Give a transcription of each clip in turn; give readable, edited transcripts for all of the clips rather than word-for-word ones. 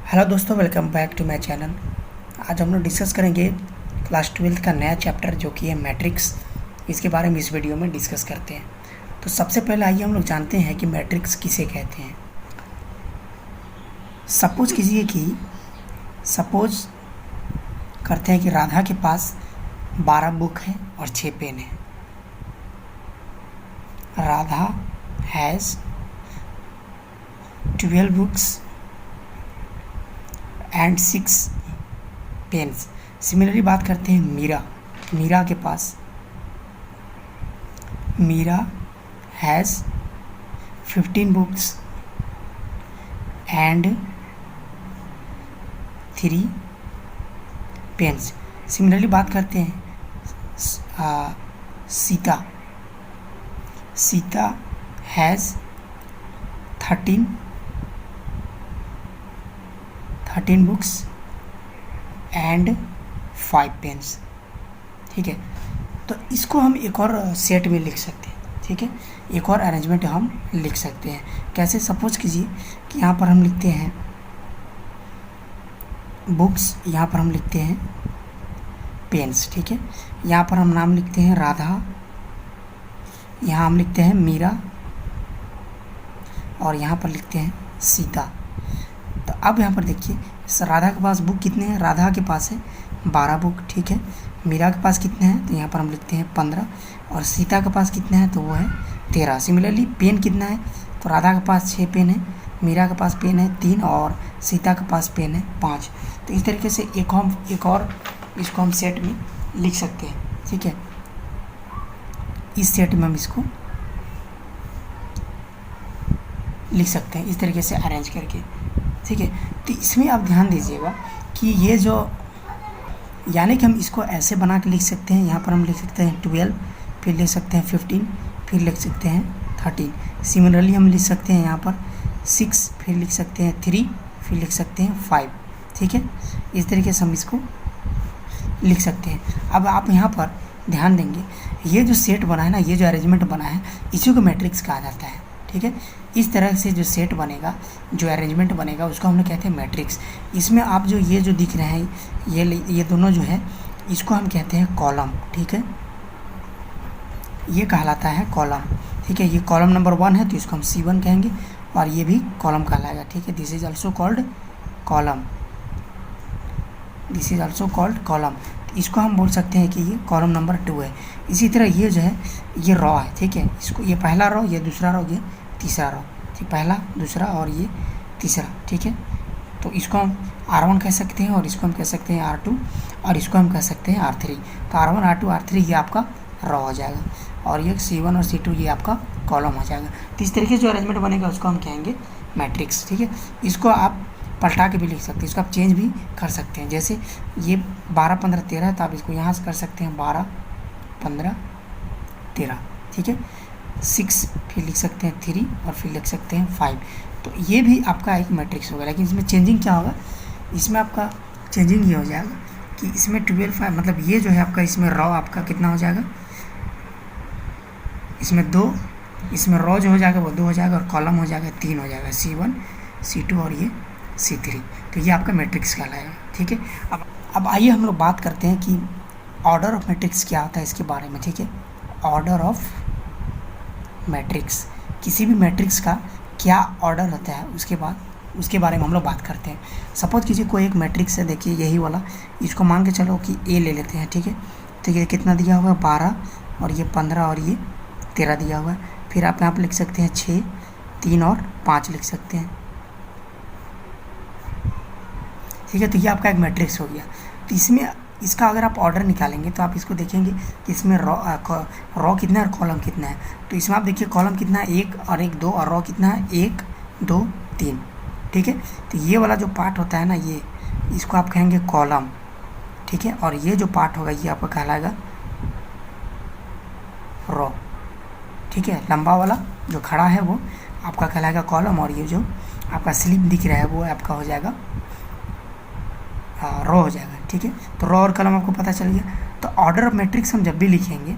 Hello दोस्तों, welcome back to my channel. आज हम लोग डिस्कस करेंगे क्लास 12th का नया चैप्टर जो कि है मैट्रिक्स। इसके बारे में इस वीडियो में डिस्कस करते हैं। तो सबसे पहले आइए हम लोग जानते हैं कि मैट्रिक्स किसे कहते हैं। सपोज करते हैं कि राधा के पास 12 बुक है और 6 पेन है। Radha has 12 books and 6 pens. Similarly बात करते हैं मीरा के पास Meera has 15 books and 3 pens. Similarly बात करते हैं Sita has 13 books and 5 pens. ठीक है, तो इसको हम एक और सेट में लिख सकते हैं। ठीक है, एक और अरेंजमेंट हम लिख सकते हैं। कैसे? सपोज कीजिए कि यहाँ पर हम लिखते हैं बुक्स, यहाँ पर हम लिखते हैं पेन्स। ठीक है, यहाँ पर हम नाम लिखते हैं राधा, यहाँ हम लिखते हैं मीरा और यहाँ पर लिखते हैं सीता। तो अब यहाँ पर देखिए, राधा के पास बुक कितने हैं? राधा के पास है 12 बुक। ठीक है, मीरा के पास कितने हैं? तो यहाँ पर हम लिखते हैं 15। और सीता के पास कितने हैं? तो वो है 13। सिमिलरली पेन कितना है? तो राधा के पास 6 पेन है, मीरा के पास पेन है 3 और सीता के पास पेन है 5। तो इस तरीके से एक और इसको हम सेट में लिख सकते हैं। ठीक है, इस सेट में हम इसको लिख सकते हैं इस तरीके से अरेंज करके। ठीक है, तो इसमें आप ध्यान दीजिएगा कि ये जो, यानी कि हम इसको ऐसे बना के लिख सकते हैं। यहाँ पर हम लिख सकते हैं 12, फिर लिख सकते हैं 15, फिर लिख सकते हैं 13। सिमिलरली हम लिख सकते हैं यहाँ पर 6, फिर लिख सकते हैं 3, फिर लिख सकते हैं 5। ठीक है, इस तरीके से हम इसको लिख सकते हैं। अब आप यहाँ पर ध्यान देंगे, ये जो सेट बना है ना, ये जो अरेंजमेंट बना है, इसी को मैट्रिक्स कहा जाता है। ठीक है, इस तरह से जो सेट बनेगा, जो अरेंजमेंट बनेगा, उसको हम लोग कहते हैं मैट्रिक्स। इसमें आप जो ये जो दिख रहे हैं, ये दोनों जो है, इसको हम कहते हैं कॉलम। ठीक है, ये कहलाता है कॉलम। ठीक है, ये कॉलम नंबर 1 है तो इसको हम C1 कहेंगे और ये भी कॉलम कहलाएगा। ठीक है, this is also called column, this is also called column. इसको हम बोल सकते हैं कि ये कॉलम नंबर 2 है। इसी तरह ये जो है, ये रॉ है। ठीक है, इसको, ये पहला रॉ, ये दूसरा रॉ, ये तीसरा रॉ। ठीक, पहला, दूसरा और ये तीसरा। ठीक है, तो इसको हम R1 कह सकते हैं और इसको हम कह सकते हैं R2 और इसको हम कह सकते हैं R3। तो R1, R2, R3 ये आपका रॉ हो जाएगा और ये C1 और C2 ये आपका कॉलम हो जाएगा। तो इस तरीके से जो अरेंजमेंट बनेगा उसको हम कहेंगे मैट्रिक्स। ठीक है, इसको आप पलटा के भी लिख सकते हैं, इसको आप चेंज भी कर सकते हैं। जैसे ये 12, 15, 13 है तो आप इसको यहाँ से कर सकते हैं 12, 15, 13। ठीक है, 6, फिर लिख सकते हैं 3 और फिर लिख सकते हैं 5। तो ये भी आपका एक मैट्रिक्स होगा। लेकिन इसमें चेंजिंग क्या होगा? इसमें आपका चेंजिंग ये हो जाएगा कि इसमें 12, 5, मतलब ये जो है आपका, इसमें रॉ आपका कितना हो जाएगा? इसमें 2, इसमें रॉ जो हो जाएगा वो 2 हो जाएगा और कॉलम हो जाएगा 3 हो जाएगा, C1, C2 और ये C3। तो ये आपका मैट्रिक्स कहलाएगा। ठीक है, अब आइए हम लोग बात करते हैं कि ऑर्डर ऑफ मैट्रिक्स क्या होता है इसके बारे में। ठीक है, ऑर्डर ऑफ मैट्रिक्स, किसी भी मैट्रिक्स का क्या ऑर्डर होता है उसके बारे में हम लोग बात करते हैं। सपोज कीजिए कोई एक मैट्रिक्स है, देखिए यही वाला, इसको मान के चलो कि A ले लेते हैं। ठीक है, तो ये कितना दिया हुआ है? 12 और ये 15 और ये 13 दिया हुआ है। फिर आप यहाँ पर लिख सकते हैं 6, 3 और 5 लिख सकते हैं। ठीक है, तो ये आपका एक मैट्रिक्स हो गया। तो इसमें इसका अगर आप ऑर्डर निकालेंगे तो आप इसको देखेंगे कि इसमें रॉ कितना है और कॉलम कितना है। तो इसमें आप देखिए कॉलम कितना है? 1 और 1, 2 और रॉ कितना है? 1, 2, 3। ठीक है, तो ये वाला जो पार्ट होता है ना, ये, इसको आप कहेंगे कॉलम। ठीक है, और ये जो पार्ट होगा ये आपका कहलाएगा रॉ। ठीक है, लंबा वाला जो खड़ा है वो आपका कहलाएगा कॉलम और ये जो आपका स्लिप दिख रहा है वो आपका हो जाएगा रॉ हो जाएगा। ठीक है, तो रॉ और कॉलम आपको पता चल गया। तो ऑर्डर ऑफ मैट्रिक्स हम जब भी लिखेंगे,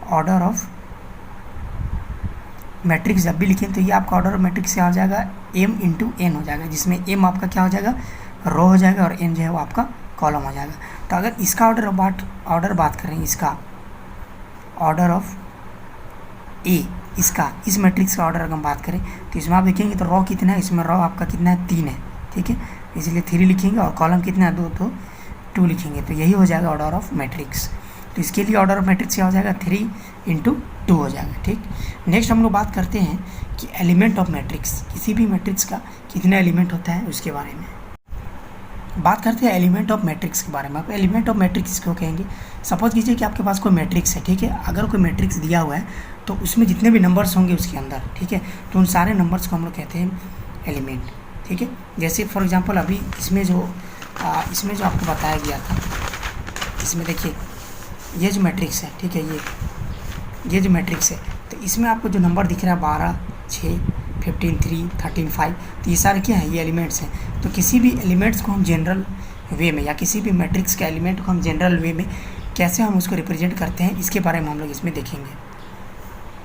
ऑर्डर ऑफ मैट्रिक्स जब भी लिखें तो ये आपका ऑर्डर ऑफ मैट्रिक्स से आ जाएगा m इंटू एन हो जाएगा, जिसमें m आपका क्या हो जाएगा? रो हो जाएगा और n जो है वो आपका कॉलम हो जाएगा। तो अगर इसका ऑर्डर बात करें, इसका ऑर्डर ऑफ ए, इसका इस मैट्रिक्स का ऑर्डर अगर हम बात करें तो इसमें आप देखेंगे तो रो कितना है, इसमें रो आपका कितना है 3 है, ठीक है, इसलिए 3 लिखेंगे और कॉलम कितना है 2, तो 2 लिखेंगे। तो यही हो जाएगा ऑर्डर ऑफ मैट्रिक्स। तो इसके लिए ऑर्डर ऑफ मैट्रिक्स क्या हो जाएगा, 3 × 2 हो जाएगा, ठीक। नेक्स्ट हम लोग बात करते हैं कि एलिमेंट ऑफ मैट्रिक्स, किसी भी मैट्रिक्स का कितना एलिमेंट होता है उसके बारे में बात करते हैं। एलिमेंट ऑफ मैट्रिक्स के बारे में, आप एलिमेंट ऑफ मैट्रिक्स क्यों कहेंगे, सपोज कीजिए कि आपके पास कोई मैट्रिक्स है, ठीक है, अगर कोई मैट्रिक्स दिया हुआ है तो उसमें जितने भी नंबर्स होंगे उसके अंदर, ठीक है, तो उन सारे नंबर्स को हम लोग कहते हैं एलिमेंट, ठीक है। जैसे फॉर एग्जांपल अभी इसमें जो आपको बताया गया था, इसमें देखिए ये जो मैट्रिक्स है, ठीक है, ये जो मैट्रिक्स है, तो इसमें आपको जो नंबर दिख रहा है 12, 6, 15, 3, 13, 5, तो ये सारे क्या है, ये एलिमेंट्स हैं। तो किसी भी एलिमेंट्स को हम जनरल वे में, या किसी भी मैट्रिक्स के एलिमेंट को हम जनरल वे में कैसे हम उसको रिप्रेजेंट करते हैं, इसके बारे में हम लोग इसमें देखेंगे।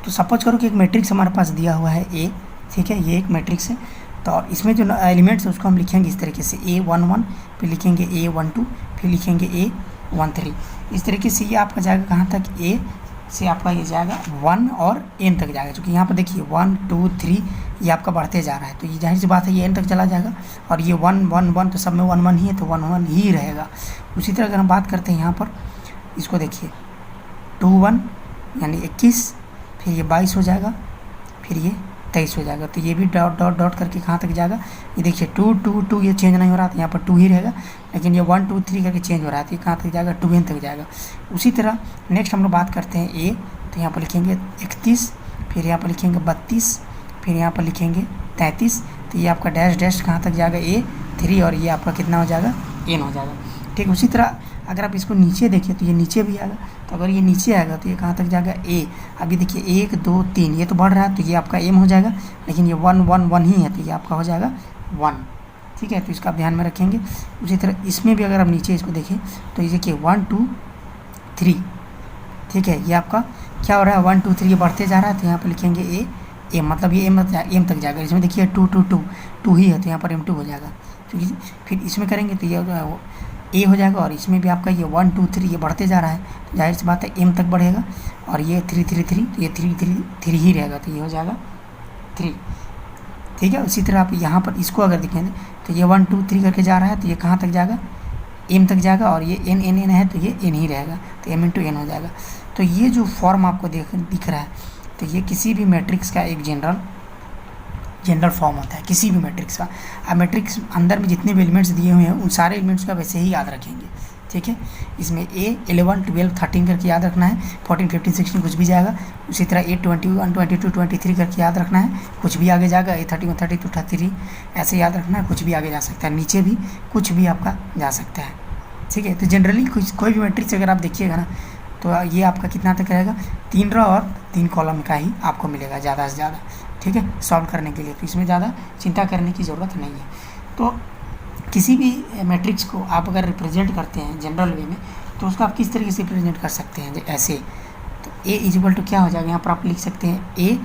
तो सपोज करो कि एक मैट्रिक्स हमारे पास दिया हुआ है ए, ठीक है, ये एक मैट्रिक्स है, तो इसमें जो एलिमेंट्स है उसको हम लिखेंगे इस तरीके से A11, फिर लिखेंगे A12, फिर लिखेंगे A13। इस तरीके से ये आपका जाएगा कहाँ तक, ए से आपका ये जाएगा 1 और n तक जाएगा, क्योंकि यहाँ पर देखिए 1, 2, 3 ये आपका बढ़ते जा रहा है, तो ये जाहिर सी बात है ये n तक चला जाएगा, और ये 1, 1, 1 तो सब में 1, 1 ही है, तो 1, 1 ही रहेगा। उसी तरह अगर हम बात करते हैं यहाँ पर, इसको देखिए 2, 1 यानी 21, फिर ये 22 हो जाएगा, फिर ये 23 हो जाएगा, तो ये भी डॉट डॉट डॉट करके कहाँ तक जाएगा, ये देखिए 2, 2, 2 ये चेंज नहीं हो रहा था, यहाँ पर 2 ही रहेगा, लेकिन ये 1, 2, 3 करके चेंज हो रहा है, तो ये कहाँ तक जाएगा, 2n तक जाएगा। उसी तरह नेक्स्ट हम लोग बात करते हैं ए, तो यहाँ पर लिखेंगे 31, फिर यहाँ पर लिखेंगे 32, फिर यहाँ पर लिखेंगे 33, तो ये आपका डैश डैश कहाँ तक जाएगा, A3, और ये आपका कितना हो जाएगा, n हो जाएगा, ठीक। उसी तरह अगर आप इसको नीचे देखिए तो ये नीचे भी आएगा, तो अगर ये नीचे आएगा तो ये कहाँ तक जाएगा, ए। अभी देखिए 1, 2, 3 ये तो बढ़ रहा है, तो ये आपका m हो जाएगा, लेकिन ये 1, 1, 1 ही है, तो ये आपका हो जाएगा 1, ठीक है, तो इसका आप ध्यान में रखेंगे। उसी तरह इसमें भी अगर आप नीचे इसको देखें तो ये देखिए 1, 2, 3, ठीक है, ये आपका क्या हो रहा है, 1, 2, 3 ये बढ़ते जा रहा है, तो यहाँ पर लिखेंगे m, मतलब ये m तक जाएगा। इसमें देखिए 2, 2, 2, 2 ही है, तो यहाँ पर m2 हो जाएगा, ठीक है। फिर इसमें करेंगे तो ये ए हो जाएगा, और इसमें भी आपका ये 1, 2, 3 ये बढ़ते जा रहा है, तो जाहिर सी बात है m तक बढ़ेगा, और ये 3, 3, 3, तो ये 3, 3, 3 ही रहेगा, तो ये हो जाएगा 3, ठीक है। उसी तरह आप यहाँ पर इसको अगर देखेंगे तो ये 1, 2, 3 करके जा रहा है, तो ये कहाँ तक जाएगा, m तक जाएगा, और ये n है, तो ये n ही रहेगा, तो m × n हो जाएगा। तो ये जो फॉर्म आपको दिख रहा है, तो ये किसी भी मैट्रिक्स का एक जनरल फॉर्म होता है, किसी भी मैट्रिक्स का। अब मैट्रिक्स अंदर में जितने भी एलिमेंट्स दिए हुए हैं उन सारे एलिमेंट्स का वैसे ही याद रखेंगे, ठीक है। इसमें A 11, 12, 13 करके याद रखना है, 14, 15, 16 कुछ भी जाएगा। उसी तरह A 21, 22, 23 करके याद रखना है, कुछ भी आगे जाएगा। A 31, 32, 33 ऐसे याद रखना है, कुछ भी आगे जा सकता है, नीचे भी कुछ भी आपका जा सकता है, ठीक है। तो जनरली कोई भी मैट्रिक्स अगर आप देखिएगा ना, तो ये आपका कितना तक रहेगा, 3 रो और 3 कॉलम का ही आपको मिलेगा ज़्यादा से ज़्यादा, ठीक है, सॉल्व करने के लिए। तो इसमें ज़्यादा चिंता करने की ज़रूरत नहीं है। तो किसी भी मैट्रिक्स को आप अगर रिप्रेजेंट करते हैं जनरल वे में, तो उसको आप किस तरीके से रिप्रेजेंट कर सकते हैं, ऐसे। तो A इक्वल टू क्या हो जाएगा, यहाँ पर आप लिख सकते हैं A,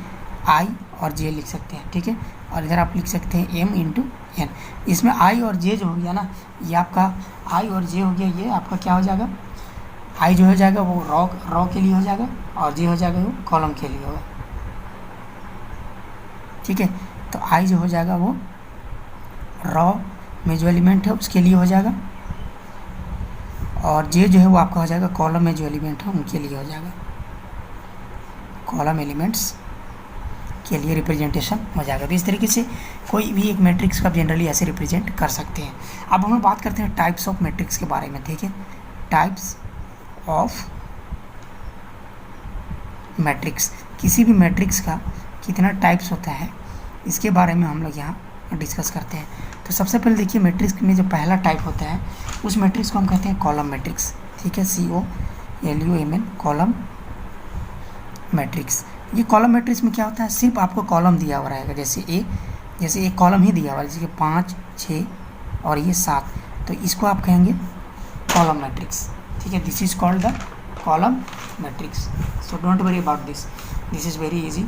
I और J लिख सकते हैं, ठीक है। और इधर आप लिख सकते हैं M × n। इसमें I और J जो हो गया ना, ये आपका I और J हो गया, ये आपका क्या हो जाएगा, I जो हो जाएगा वो रॉ के लिए हो जाएगा, और J हो जाएगा वो कॉलम के लिए होगा, ठीक है। तो I जो हो जाएगा वो रॉ में जो एलिमेंट है उसके लिए हो जाएगा, और J जो है वो आपका हो जाएगा कॉलम में जो एलिमेंट है उनके लिए हो जाएगा, कॉलम एलिमेंट्स के लिए रिप्रेजेंटेशन हो जाएगा। तो इस tरिके से कोई भी एक मैट्रिक्स का जनरली ऐसे रिप्रेजेंट कर सकते हैं। अब हम लोग बात करते हैं टाइप्स ऑफ मैट्रिक्स के बारे में, ठीक है। टाइप्स ऑफ मैट्रिक्स, किसी भी मैट्रिक्स का कितना टाइप्स होता है इसके बारे में हम लोग यहाँ डिस्कस करते हैं। तो सबसे पहले देखिए, मैट्रिक्स में जो पहला टाइप होता है उस मैट्रिक्स को हम कहते हैं कॉलम मैट्रिक्स, ठीक है, COLUMN, कॉलम मैट्रिक्स। ये कॉलम मैट्रिक्स में क्या होता है, सिर्फ आपको कॉलम दिया हुआ रहेगा, जैसे एक कॉलम ही दिया हुआ है, जैसे कि 5, 6 और ये 7, तो इसको आप कहेंगे कॉलम मैट्रिक्स, ठीक है। This is called the column matrix. So don't worry about this is very easy,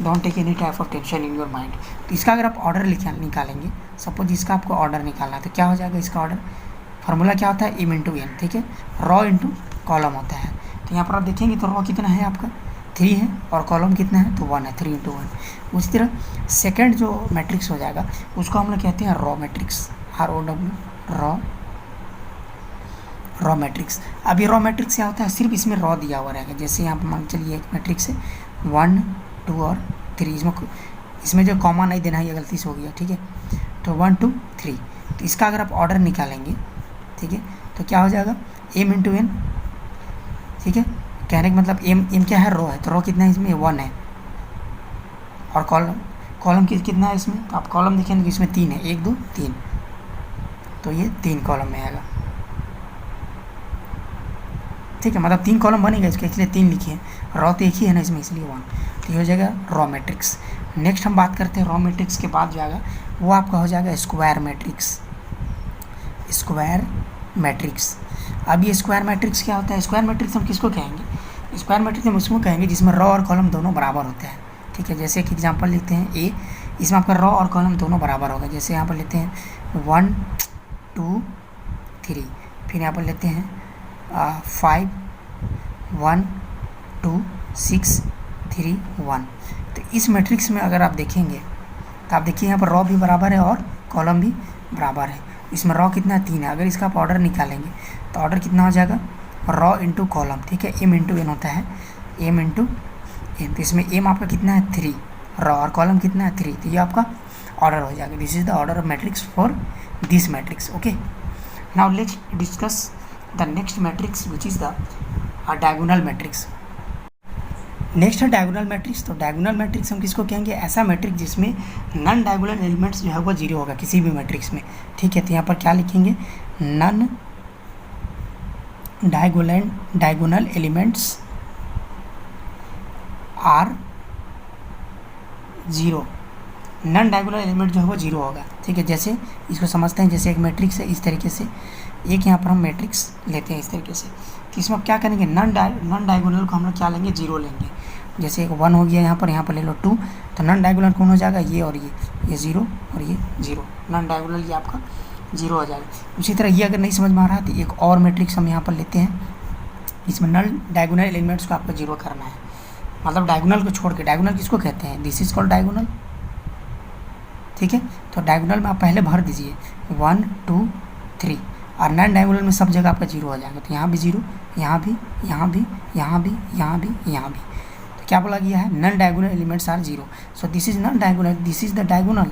don't take any type of tension in your mind. तो इसका अगर आप ऑर्डर निकालेंगे, सपोज इसका आपको ऑर्डर निकालना है तो क्या हो जाएगा इसका ऑर्डर, फार्मूला क्या होता है m इंटू n, ठीक है, रॉ इंटू कॉलम होता है। तो यहाँ पर आप देखेंगे तो रॉ कितना है आपका 3 है और कॉलम कितना है तो 1 है, 3 इंटू 1। उसी तरह सेकेंड जो मैट्रिक्स हो जाएगा उसको हम लोग कहते हैं raw matrix, ROW, raw matrix. अब ये रॉ मैट्रिक्स क्या होता है, सिर्फ इसमें रॉ दिया हुआ रहेगा। जैसे यहाँ पर मान चलिए एक मैट्रिक्स है 1 2 और 3, इसमें जो कॉमा नहीं देना है ये गलती से हो गया, ठीक है। तो 1 2 3, तो इसका अगर आप ऑर्डर निकालेंगे, ठीक है, तो क्या हो जाएगा m इंटू n, ठीक है। कहने का मतलब m क्या है, रो है, तो रो कितना है इसमें 1 है, और कॉलम कितना है इसमें, तो आप कॉलम देखेंगे इसमें 3 है, 1 2 3, तो ये 3 कॉलम में आएगा, ठीक है। मतलब 3 कॉलम बनेगा इसके, इसलिए 3 लिखे हैं, रॉ तो एक ही है ना इसमें इसलिए 1, तो ये हो जाएगा रॉ मैट्रिक्स। नेक्स्ट हम बात करते हैं रॉ मैट्रिक्स के बाद जाएगा वो आपका हो जाएगा स्क्वायर मैट्रिक्स। स्क्वायर मैट्रिक्स, अब ये स्क्वायर मैट्रिक्स क्या होता है, स्क्वायर मैट्रिक्स हम किसको कहेंगे, स्क्वायर मैट्रिक्स हम उसको कहेंगे जिसमें रॉ और कॉलम दोनों बराबर होते हैं, ठीक है। जैसे कि एग्जांपल लेते हैं ए, इसमें आपका रॉ और कॉलम दोनों बराबर होगा। जैसे यहाँ पर लेते हैं 1 2 3, फिर यहाँ पर लेते हैं 5 1 2 6 3 1। तो इस मैट्रिक्स में अगर आप देखेंगे तो आप देखिए यहाँ पर रॉ भी बराबर है और कॉलम भी बराबर है। इसमें रॉ कितना 3 है, अगर इसका आप ऑर्डर निकालेंगे तो ऑर्डर कितना हो जाएगा, रॉ इंटू कॉलम, ठीक है, m इंटू n होता है, m इंटू n। तो इसमें m आपका कितना है 3, रॉ और कॉलम कितना है 3, तो ये आपका ऑर्डर हो जाएगा। This is the order of matrix for this matrix, okay. Now let's discuss the next matrix which is the diagonal matrix. Next है डायगोनल मैट्रिक्स। तो डायगोनल मैट्रिक्स हम किसको कहेंगे, ऐसा मैट्रिक्स जिसमें नन डायगोनल एलिमेंट्स जो है वो 0 होगा किसी भी मैट्रिक्स में, ठीक है। तो यहाँ पर क्या लिखेंगे, non diagonal elements are 0, non diagonal element जो है वो 0 होगा, ठीक है। जैसे इसको समझते हैं, जैसे एक मैट्रिक्स है इस तरीके से, एक यहाँ पर हम मैट्रिक्स लेते हैं इस तरीके से, तो इसमें आप क्या करेंगे, नन डायगोनल को हम लोग क्या लेंगे, 0 लेंगे। जैसे एक 1 हो गया यहाँ पर ले लो 2, तो नन डायगोनल कौन हो जाएगा, ये और ये 0 और ये 0, नन डायगोनल ये आपका 0 हो जाएगा। उसी तरह ये अगर नहीं समझ में आ रहा तो एक और मैट्रिक्स हम यहाँ पर लेते हैं, इसमें नन डायगोनल एलिमेंट्स को आपको 0 करना है, मतलब डायगोनल को छोड़ के। डायगोनल किसको कहते हैं, दिस इज कॉल्ड डायगोनल, ठीक है। तो डायगोनल में आप पहले भर दीजिए 1 2 3, और नन डायगोनल में सब जगह आपका 0 हो जाएगा। तो यहाँ भी 0, यहाँ भी, यहाँ भी, यहाँ भी, यहाँ भी, यहाँ भी। तो क्या बोला गया है, non diagonal elements are 0, so this is non diagonal, this is the diagonal,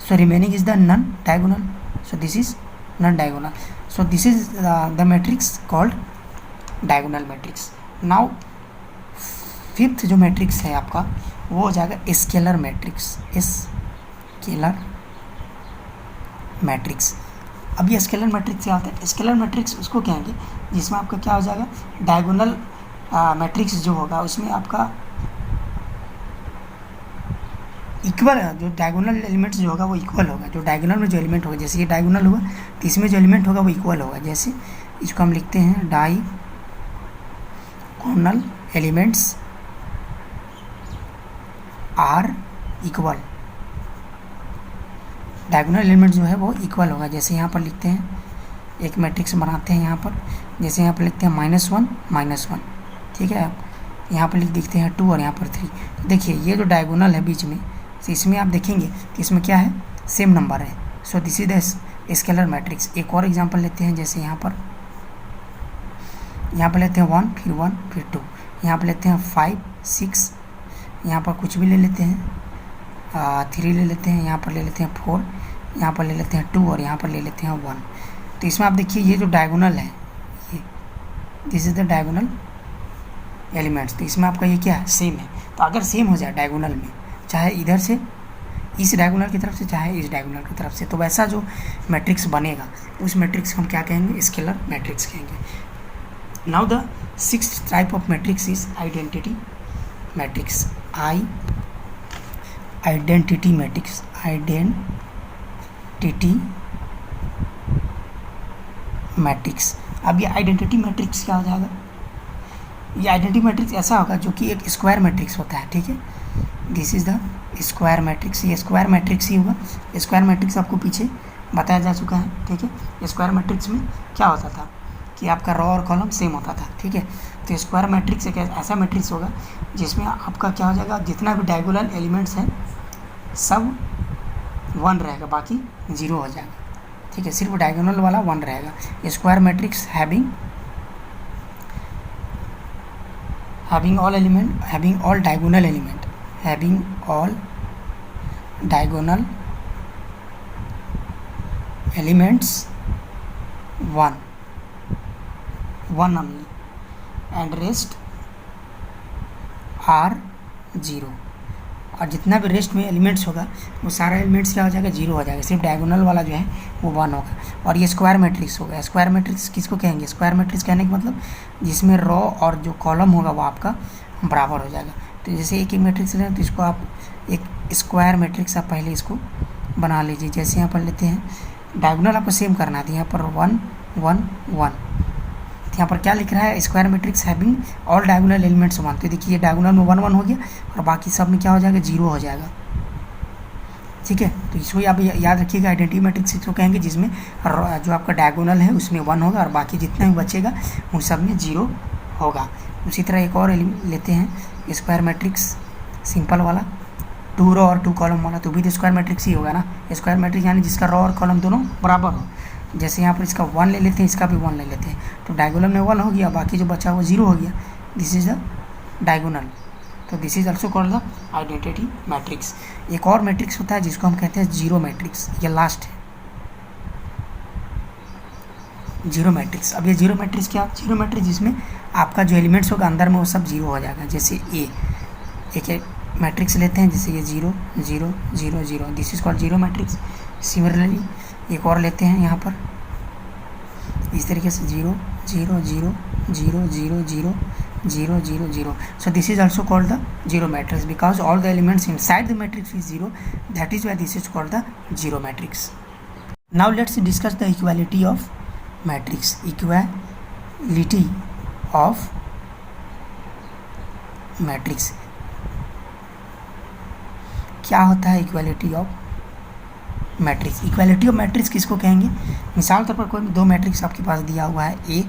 so remaining is the non diagonal, so this is non diagonal, so this is the matrix called diagonal matrix. Now fifth जो matrix है आपका वो हो जाएगा scalar matrix, scalar matrix. अब ये scalar matrix क्या होता है, स्केलर मैट्रिक्स उसको कहेंगे जिसमें आपका क्या हो जाएगा, डायगोनल मैट्रिक्स जो होगा उसमें आपका इक्वल, जो डायगोनल एलिमेंट्स जो होगा वो इक्वल होगा, जो डायगोनल में जो एलिमेंट होगा, जैसे ये डायगोनल हुआ तो इसमें जो एलिमेंट होगा वो इक्वल होगा। जैसे इसको हम लिखते हैं diagonal elements are equal, diagonal element जो है वो इक्वल होगा। जैसे यहाँ पर लिखते हैं, एक मैट्रिक्स बनाते हैं यहाँ पर, जैसे यहाँ पर लिखते हैं -1 -1, ठीक है। यहाँ पर लिख देखते हैं 2 और यहाँ पर 3। देखिए ये जो डायगोनल है बीच में, तो इसमें आप देखेंगे कि इसमें क्या है, सेम नंबर है, सो this is the scalar matrix. एक और एग्जांपल लेते हैं, जैसे यहाँ पर लेते हैं 1 फिर 1 फिर 2, यहाँ पर लेते हैं 5 6, यहाँ पर कुछ भी ले लेते हैं 3 ले लेते हैं, यहाँ पर ले लेते हैं 4, यहाँ पर ले लेते हैं 2 और यहाँ पर ले लेते हैं 1। तो इसमें आप देखिए ये जो डायगोनल है ये, this is the diagonal elements. तो इसमें आपका ये क्या है, सेम है। तो अगर सेम हो जाए डायगोनल में, चाहे इधर से इस डायगोनल की तरफ से चाहे इस डायगोनल की तरफ से, तो वैसा जो मैट्रिक्स बनेगा उस मैट्रिक्स को हम क्या कहेंगे, स्केलर मैट्रिक्स कहेंगे। Now the sixth type of matrix is identity matrix, identity matrix, identity matrix. अब ये आइडेंटिटी मैट्रिक्स क्या हो जाएगा, ये आइडेंटिटी मैट्रिक्स ऐसा होगा जो कि एक स्क्वायर मैट्रिक्स होता है, ठीक है। This is the square matrix, ये स्क्वायर मैट्रिक्स ही होगा। स्क्वायर मैट्रिक्स आपको पीछे बताया जा चुका है, ठीक है। स्क्वायर मैट्रिक्स में क्या होता था कि आपका रो और कॉलम सेम होता था, ठीक है। तो स्क्वायर मैट्रिक्स एक ऐसा मैट्रिक्स होगा जिसमें आपका क्या हो जाएगा, जितना भी डायगोनल एलिमेंट्स हैं सब 1 रहेगा, बाकी 0 हो जाएगा, ठीक है। सिर्फ डायगोनल वाला 1 रहेगा। Square matrix having all element, having all diagonal element, having all diagonal elements 1 only, and rest are 0। और जितना भी रेस्ट में एलिमेंट्स होगा वो सारा एलिमेंट्स क्या हो जाएगा, 0 हो जाएगा, सिर्फ डायगोनल वाला जो है वो 1 होगा। और ये स्क्वायर मैट्रिक्स होगा। स्क्वायर मैट्रिक्स किसको कहेंगे, स्क्वायर मैट्रिक्स कहने का मतलब जिसमें रो और जो कॉलम होगा वो आपका बराबर हो जाएगा। तो जैसे एक मैट्रिक्स लें तो इसको आप एक स्क्वायर मैट्रिक्स आप पहले इसको बना लीजिए। जैसे यहाँ पर लेते हैं, डायगोनल आपको सेम करना है, यहाँ पर 1 1 1, यहाँ पर क्या लिख रहा है, square matrix having all diagonal elements 1। तो देखिए डायगोनल में 1 1 हो गया और बाकी सब में क्या हो जाएगा, 0 हो जाएगा, ठीक है। तो इसको आप याद रखिएगा, आइडेंटिटी मैट्रिक्स इसको कहेंगे जिसमें जो आपका डायगोनल है उसमें 1 होगा और बाकी जितना भी बचेगा उन सब में 0 होगा। उसी तरह एक और लेते हैं स्क्वायर मैट्रिक्स सिंपल वाला, 2 रो और 2 कॉलम वाला, तो भी तो स्क्वायर मैट्रिक्स ही होगा ना। स्क्वायर मैट्रिक्स यानी जिसका रो और कॉलम दोनों बराबर हो। जैसे यहाँ पर इसका 1 ले लेते हैं, इसका भी 1 ले लेते हैं, तो डायगोनल में 1 हो गया, बाकी जो बचा वो 0 हो गया। दिस इज द डायगोनल, तो this is also called the identity matrix. एक और मैट्रिक्स होता है जिसको हम कहते हैं जीरो मैट्रिक्स, ये लास्ट है जीरो मैट्रिक्स। अब ये जीरो मैट्रिक्स क्या, जीरो मैट्रिक्स जिसमें आपका जो एलिमेंट्स होगा अंदर में वो सब 0 हो जाएगा। जैसे एक मैट्रिक्स लेते हैं, जैसे ये 0 0 0 0, this is called zero matrix. Similarly एक और लेते हैं यहाँ पर इस तरीके से 0 0 0 0 0 0 0 0 0, so this is also called the zero matrix because all the elements inside the matrix is 0, that is why this is called the zero matrix. Now let's discuss the equality of matrix. Equality of matrix क्या होता है, equality of matrix. Equality of matrix किसको कहेंगे, मिसाल तौर पर कोई 2 matrix आपके पास दिया हुआ है ए,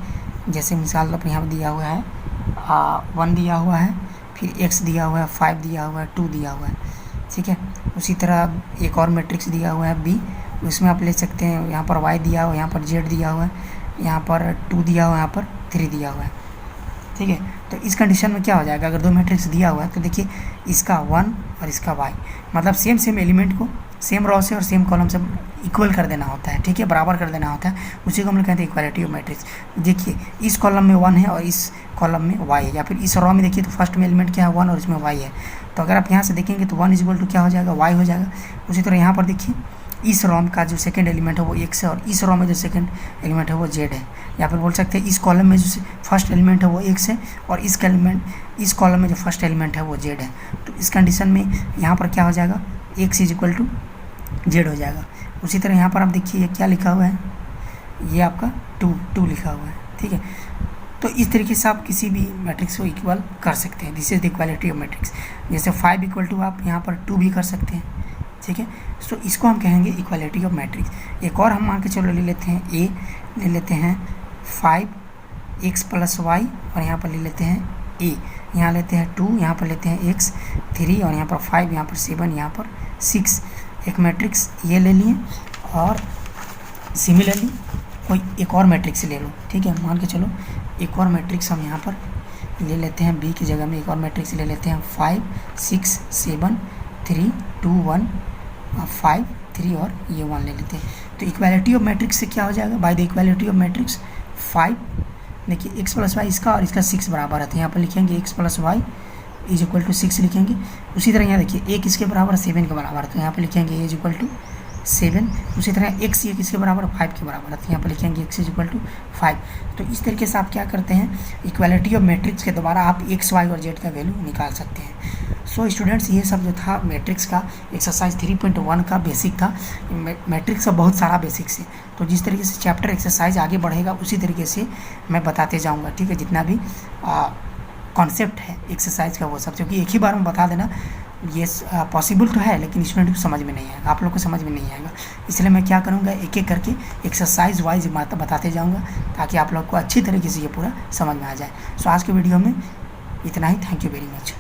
जैसे मिसाल तौर पर यहाँ पर दिया हुआ है 1 दिया हुआ है, फिर x दिया हुआ है, 5 दिया हुआ है, 2 दिया हुआ है, ठीक है। उसी तरह एक और मैट्रिक्स दिया हुआ है b, उसमें आप ले सकते हैं यहाँ पर y दिया हुआ है, यहाँ पर z दिया हुआ है, यहाँ पर 2 दिया हुआ है, यहाँ पर 3 दिया हुआ है, ठीक है। तो इस कंडीशन में क्या हो जाएगा, अगर 2 मैट्रिक्स दिया हुआ है तो देखिए इसका 1 और इसका y, मतलब सेम एलिमेंट को सेम रो से और सेम कॉलम से इक्वल कर देना होता है, ठीक है, बराबर कर देना होता है, उसी को हम लोग कहते हैं इक्वालिटी ऑफ मैट्रिक्स। देखिए इस कॉलम में 1 है और इस कॉलम में y है, या फिर इस रो में देखिए तो फर्स्ट में एलिमेंट क्या है 1 और इसमें y है, तो अगर आप यहाँ से देखेंगे तो 1 इक्वल टू क्या हो जाएगा, y हो जाएगा। उसी तरह यहाँ पर देखिए इस रो का जो सेकंड एलिमेंट है वो x है और इस रो में जो सेकंड एलिमेंट है वो z है, या फिर बोल सकते हैं इस कॉलम में जो फर्स्ट एलिमेंट है वो x है और इस कॉलम में जो फर्स्ट एलिमेंट है वो z है। तो इस कंडीशन में यहाँ पर क्या हो जाएगा, x is equal to z हो जाएगा। उसी तरह यहाँ पर आप देखिए ये क्या लिखा हुआ है, ये आपका 2 लिखा हुआ है, ठीक है। तो इस तरीके से आप किसी भी मैट्रिक्स को इक्वल कर सकते हैं, this is the equality of matrix. जैसे 5 इक्वल टू आप यहाँ पर 2 भी कर सकते हैं, ठीक है। सो इसको हम कहेंगे इक्वालिटी ऑफ मैट्रिक्स। एक और हम मान के चलो ले लेते हैं ए, ले लेते हैं 5x + y और यहाँ पर ले लेते हैं ए, यहाँ लेते हैं 2, यहाँ पर लेते हैं x 3 और यहाँ पर 5, यहाँ पर 7, यहाँ पर 6, एक मैट्रिक्स ये ले लिए। और सिमिलरली कोई एक और मैट्रिक्स ले लो, ठीक है, मान के चलो एक और मैट्रिक्स हम यहाँ पर ले लेते हैं, b की जगह में एक और मैट्रिक्स ले लेते हैं 5 6 7 3 2 1 5 3 और ये 1 ले लेते हैं। तो इक्वालिटी ऑफ मैट्रिक्स से क्या हो जाएगा, by the equality of matrix 5, देखिए x + y इसका और इसका 6 बराबर है, तो यहाँ पर लिखेंगे x + y is equal to 6 लिखेंगे। उसी तरह यहाँ देखिए a किसके बराबर है, 7 के बराबर है, तो यहाँ पर लिखेंगे a इज इक्वल टू 7। उसी तरह x ये किसके बराबर है, 5 के बराबर है, तो यहाँ पर लिखेंगे x इज इक्वल टू 5। तो इस तरीके से आप क्या करते हैं, इक्वालिटी ऑफ मैट्रिक्स के द्वारा आप x, y और z का वैल्यू निकाल सकते हैं। सो स्टूडेंट्स ये सब जो था मैट्रिक्स का एक्सरसाइज 3.1 का बेसिक था। मैट्रिक्स का बहुत सारा बेसिक्स है, तो जिस तरीके से चैप्टर एक्सरसाइज आगे बढ़ेगा उसी तरीके से मैं बताते जाऊँगा, ठीक है। जितना भी कॉन्सेप्ट है एक्सरसाइज का वो सब, क्योंकि एक ही बार में बता देना ये पॉसिबल तो है, लेकिन स्टूडेंट को समझ में नहीं आएगा, आप लोग को समझ में नहीं आएगा। इसलिए मैं क्या करूँगा, एक एक करके एक्सरसाइज वाइज बताते जाऊँगा, ताकि आप लोग को अच्छी तरीके से ये पूरा समझ में आ जाए। सो आज के वीडियो में इतना ही। Thank you very much.